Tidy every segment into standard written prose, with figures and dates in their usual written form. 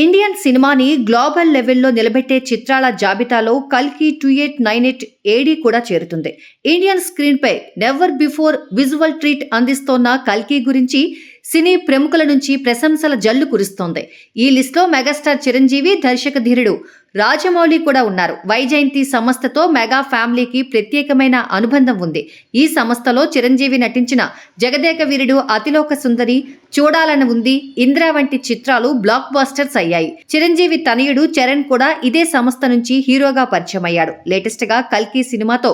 Indian సినిమాని global లెవెల్లో నిలబెట్టే చిత్రాల జాబితాలో కల్కి 2898 ఏడీ కూడా చేరుతుంది. ఇండియన్ స్క్రీన్ పై నెవర్ బిఫోర్ విజువల్ ట్రీట్ అందిస్తోన్న కల్కి గురించి సినీ ప్రముఖుల నుంచి ప్రశంసల జల్లు కురుస్తోంది. ఈ లిస్టులో మెగాస్టార్ చిరంజీవి, దర్శక ధీరుడు రాజమౌళి కూడా ఉన్నారు. వైజయంతి సంస్థతో మెగా ఫ్యామిలీకి ప్రత్యేకమైన అనుబంధం ఉంది. ఈ సంస్థలో చిరంజీవి నటించిన జగదేక వీరుడు, అతిలోక సుందరి, చూడాలని ఉంది, ఇంద్ర వంటి చిత్రాలు బ్లాక్ బస్టర్స్ అయ్యాయి. చిరంజీవి తనయుడు చరణ్ కూడా ఇదే సంస్థ నుంచి హీరోగా పరిచయం అయ్యాడు. లేటెస్ట్ గా కల్కి సినిమాతో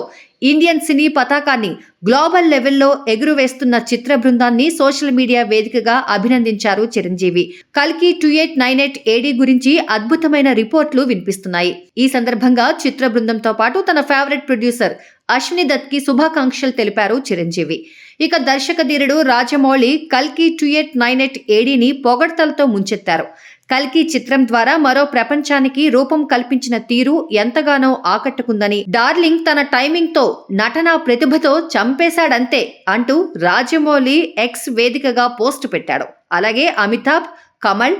ఇండియన్ సినీ పతాకాన్ని గ్లోబల్ లెవెల్లో ఎగురువేస్తున్న చిత్ర బృందాన్ని సోషల్ మీడియా వేదికగా అభినందించారు చిరంజీవి. కల్కి 2898 ఏడీ గురించి అద్భుతమైన రిపోర్ట్లు వినిపిస్తున్నాయి. ఈ సందర్భంగా చిత్ర బృందంతో పాటు తన ఫేవరెట్ ప్రొడ్యూసర్ అశ్విని దత్ కి శుభాకాంక్షలు తెలిపారు చిరంజీవి. ఇక దర్శక ధీరుడు రాజమౌళి కల్కి 2898 ఏడీని పొగడ్తలతో ముంచెత్తారు. కల్కి చిత్రం ద్వారా మరో ప్రపంచానికి రూపం కల్పించిన తీరు ఎంతగానో ఆకట్టుకుందని, డార్లింగ్ తన టైమింగ్ తో, నటనా ప్రతిభతో చంపేశాడంతే అంటూ రాజమౌళి ఎక్స్ వేదికగా పోస్ట్ పెట్టాడు. అలాగే అమితాబ్, కమల్,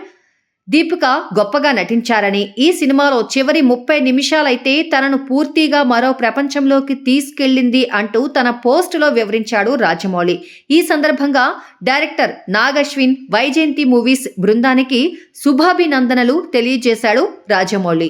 దీపిక గొప్పగా నటించారని, ఈ సినిమాలో చివరి 30 నిమిషాలైతే తనను పూర్తిగా మరో ప్రపంచంలోకి తీసుకెళ్లింది అంటూ తన పోస్టులో వివరించాడు రాజమౌళి. ఈ సందర్భంగా డైరెక్టర్ నాగ్ అశ్విన్, వైజయంతి మూవీస్ బృందానికి శుభాభినందనలు తెలియజేశాడు రాజమౌళి.